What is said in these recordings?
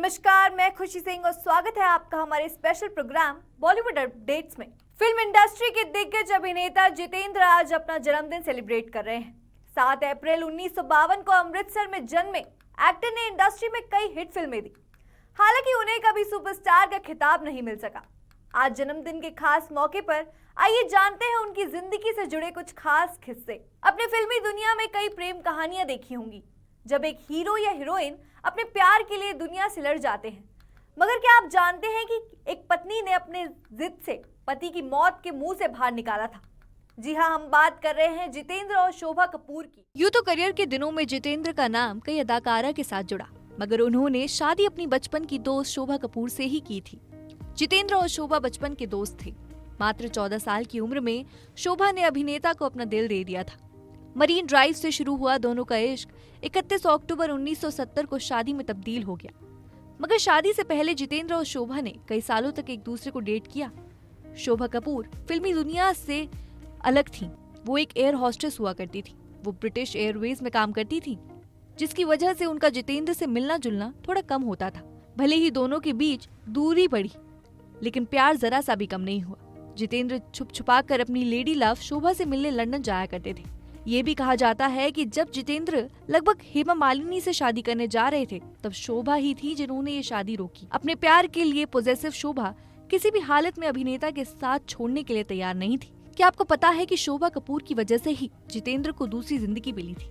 नमस्कार, मैं खुशी सिंह और स्वागत है आपका हमारे स्पेशल प्रोग्राम बॉलीवुड अपडेट्स में। फिल्म इंडस्ट्री के दिग्गज अभिनेता जितेंद्र आज अपना जन्मदिन सेलिब्रेट कर रहे हैं। 7 अप्रैल 1952 को अमृतसर में जन्मे एक्टर ने इंडस्ट्री में कई हिट फिल्में दी। हालांकि उन्हें कभी सुपरस्टार का खिताब नहीं मिल सका। आज जन्मदिन के खास मौके पर आइए जानते हैं उनकी जिंदगी से जुड़े कुछ खास किस्से। अपने फिल्मी दुनिया में कई प्रेम कहानियां देखी होंगी, जब एक हीरो या हीरोइन अपने प्यार के लिए दुनिया से लड़ जाते हैं। मगर क्या आप जानते हैं कि एक पत्नी ने अपने जिद से पति की मौत के मुंह से बाहर निकाला था। जी हाँ, हम बात कर रहे हैं जितेंद्र और शोभा कपूर की। यूं तो करियर के दिनों में जितेंद्र का नाम कई अदाकारा के साथ जुड़ा, मगर उन्होंने शादी अपनी बचपन की दोस्त शोभा कपूर से ही की थी। जितेंद्र और शोभा बचपन के दोस्त थे। मात्र 14 साल की उम्र में शोभा ने अभिनेता को अपना दिल दे दिया था। मरीन ड्राइव से शुरू हुआ दोनों का इश्क 31 अक्टूबर 1970 को शादी में तब्दील हो गया। मगर शादी से पहले जितेंद्र और शोभा ने कई सालों तक एक दूसरे को डेट किया। शोभा कपूर फिल्मी दुनिया से अलग थीं। वो एक एयर होस्टेस हुआ करती थी। वो ब्रिटिश एयरवेज में काम करती थी, जिसकी वजह से उनका जितेंद्र से मिलना जुलना थोड़ा कम होता था। भले ही दोनों के बीच दूरी बढ़ी, लेकिन प्यार जरा सा भी कम नहीं हुआ। जितेंद्र छुप छुपा कर अपनी लेडी लव शोभा से मिलने लंदन जाया करते थे। ये भी कहा जाता है कि जब जितेंद्र लगभग हेमा मालिनी से शादी करने जा रहे थे, तब शोभा ही थी जिन्होंने ये शादी रोकी। अपने प्यार के लिए पॉजेसिव शोभा किसी भी हालत में अभिनेता के साथ छोड़ने के लिए तैयार नहीं थी। क्या आपको पता है कि शोभा कपूर की वजह से ही जितेंद्र को दूसरी जिंदगी मिली थी?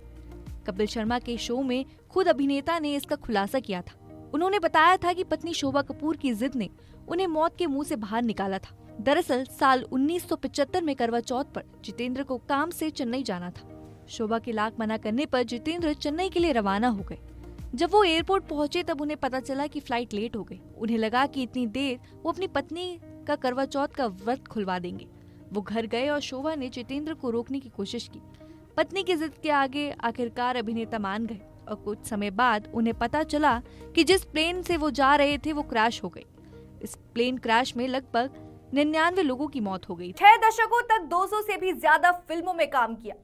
कपिल शर्मा के शो में खुद अभिनेता ने इसका खुलासा किया था। उन्होंने बताया था कि पत्नी शोभा कपूर की जिद ने उन्हें मौत के मुंह से बाहर निकाला था। दरअसल साल 1975 में करवा चौथ पर जितेंद्र को काम से चेन्नई जाना था। शोभा के लाख मना करने पर जितेंद्र चेन्नई के लिए रवाना हो गए। जब वो एयरपोर्ट पहुंचे तब उन्हें पता चला कि फ्लाइट लेट हो गई। उन्हें लगा कि इतनी देर वो अपनी पत्नी का करवा चौथ का व्रत खुलवा देंगे। वो घर गए और शोभा ने जितेंद्र को रोकने की कोशिश की। पत्नी की जिद के आगे आखिरकार अभिनेता मान गए और कुछ समय बाद उन्हें पता चला कि जिस प्लेन से वो जा रहे थे वो क्रैश हो गई। इस प्लेन क्रैश में लगभग 99 लोगों की मौत हो गई। 6 दशकों तक 200 से भी ज्यादा फिल्मों में काम किया।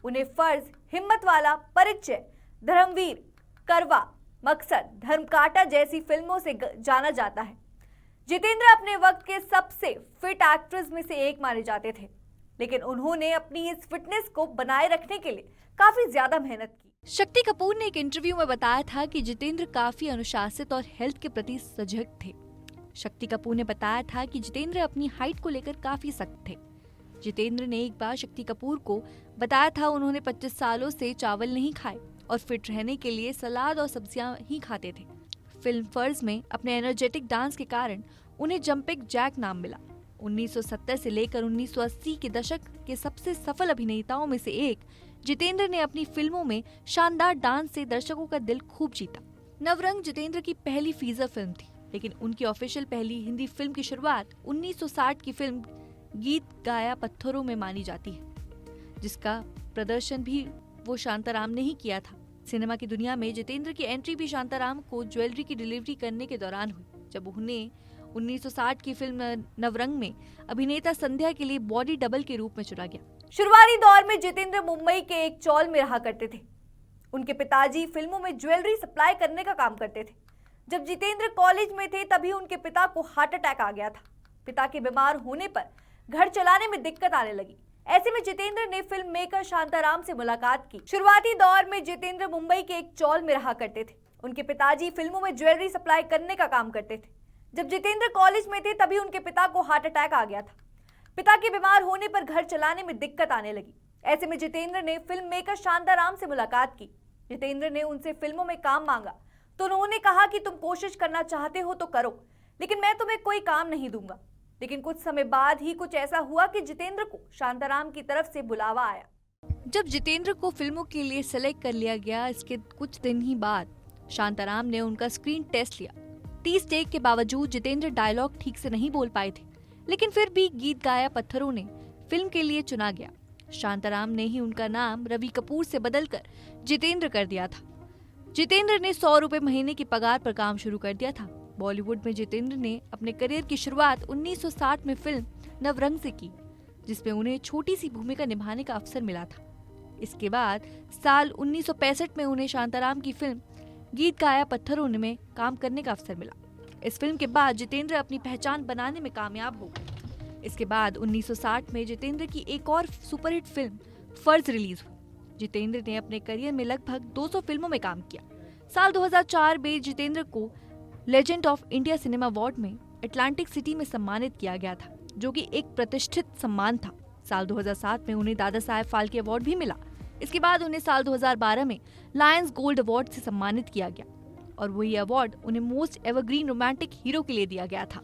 उन्हें फर्ज, हिम्मत वाला, परिचय, धर्मवीर, करवा, मकसद, धर्मकांटा जैसी फिल्मों से जाना जाता है। जितेंद्र अपने वक्त के सबसे फिट एक्ट्रेस में से एक माने जाते थे, लेकिन उन्होंने अपनी इस फिटनेस को बनाए रखने के लिए काफी ज्यादा मेहनत की। शक्ति कपूर ने एक इंटरव्यू में बताया था कि जितेंद्र काफी अनुशासित और हेल्थ के प्रति सजग थे। शक्ति कपूर ने बताया था कि जितेंद्र अपनी हाइट को लेकर काफी सख्त थे। जितेंद्र ने एक बार शक्ति कपूर को बताया था उन्होंने 25 सालों से चावल नहीं खाए और फिट रहने के लिए सलाद और सब्जियां ही खाते थे। फिल्म फर्ज में अपने एनर्जेटिक डांस के कारण उन्हें जंपिंग जैक नाम मिला। 1970 से लेकर 1980 के दशक के सबसे सफल अभिनेताओं में से एक जितेंद्र ने अपनी फिल्मों में शानदार डांस से दर्शकों का दिल खूब जीता। नवरंग जितेंद्र की पहली फीचर फिल्म थी, लेकिन उनकी ऑफिशियल पहली हिंदी फिल्म की शुरुआत 1960 की फिल्म गीत गाया पत्थरों में मानी जाती है, जिसका प्रदर्शन भी वो शांताराम ने ही किया था। सिनेमा की दुनिया में जितेंद्र की एंट्री भी शांताराम को ज्वेलरी की डिलीवरी करने के दौरान हुई, जब उन्हें 1960 की फिल्म नवरंग में अभिनेता संध्या के लिए बॉडी डबल के रूप में चुना गया। शुरुआती दौर में जितेंद्र मुंबई के एक चॉल में रहा करते थे। उनके पिताजी फिल्मों में ज्वेलरी सप्लाई करने का काम करते थे। जब जितेंद्र कॉलेज में थे तभी उनके पिता को हार्ट अटैक आ गया था। पिता के बीमार होने पर घर चलाने में दिक्कत आने लगी। ऐसे में जितेंद्र ने फिल्म मेकर शांताराम से मुलाकात की। शुरुआती दौर में जितेंद्र मुंबई के एक चॉल में रहा करते थे। उनके पिताजी फिल्मों में ज्वेलरी सप्लाई करने का काम करते थे। जब जितेंद्र कॉलेज में थे तभी उनके पिता को हार्ट अटैक आ गया था। पिता के बीमार होने पर घर चलाने में दिक्कत आने लगी। ऐसे में जितेंद्र ने फिल्म मेकर शांताराम से मुलाकात की। जितेंद्र ने उनसे फिल्मों में काम मांगा तो उन्होंने कहा कि तुम कोशिश करना चाहते हो तो करो, लेकिन मैं तुम्हें कोई काम नहीं दूंगा। लेकिन कुछ समय बाद ही कुछ ऐसा हुआ कि जितेंद्र को शांताराम की तरफ से बुलावा आया। जब जितेंद्र को फिल्मों के लिए सेलेक्ट कर लिया गया, इसके कुछ दिन ही बाद शांताराम ने उनका स्क्रीन टेस्ट लिया। 30 टेक के बावजूद जितेंद्र डायलॉग ठीक से नहीं बोल पाए थे, लेकिन फिर भी गीत गाया पत्थरों ने फिल्म के लिए चुना गया। शांताराम ने ही उनका नाम रवि कपूर से बदलकर जितेंद्र कर दिया था। जितेंद्र ने 100 रुपए महीने की पगार पर काम शुरू कर दिया था। बॉलीवुड में जितेंद्र ने अपने करियर की शुरुआत 1960 में फिल्म नवरंग से की, जिसमें उन्हें छोटी सी भूमिका निभाने का अवसर मिला था। इसके बाद साल 1965 में उन्हें शांताराम की फिल्म गीत गाया पत्थरों में काम करने का अवसर मिला। इस फिल्म के बाद जितेंद्र अपनी पहचान बनाने में कामयाब हो गए। इसके बाद 1960 में जितेंद्र की एक और सुपरहिट फिल्म फर्ज रिलीज हुई। जितेंद्र ने अपने करियर में लगभग 200 फिल्मों में काम किया। साल 2004 में जितेंद्र को legend of India cinema award में अटलांटिक सिटी में सम्मानित किया गया था, जो कि एक प्रतिष्ठित सम्मान था। साल 2007 में उन्हें दादा साहेब फाल्के अवार्ड भी मिला। इसके बाद उन्हें साल 2012 में लायंस गोल्ड अवार्ड से सम्मानित किया गया और वो ये अवार्ड उन्हें मोस्ट एवरग्रीन रोमांटिक हीरो के लिए दिया गया था।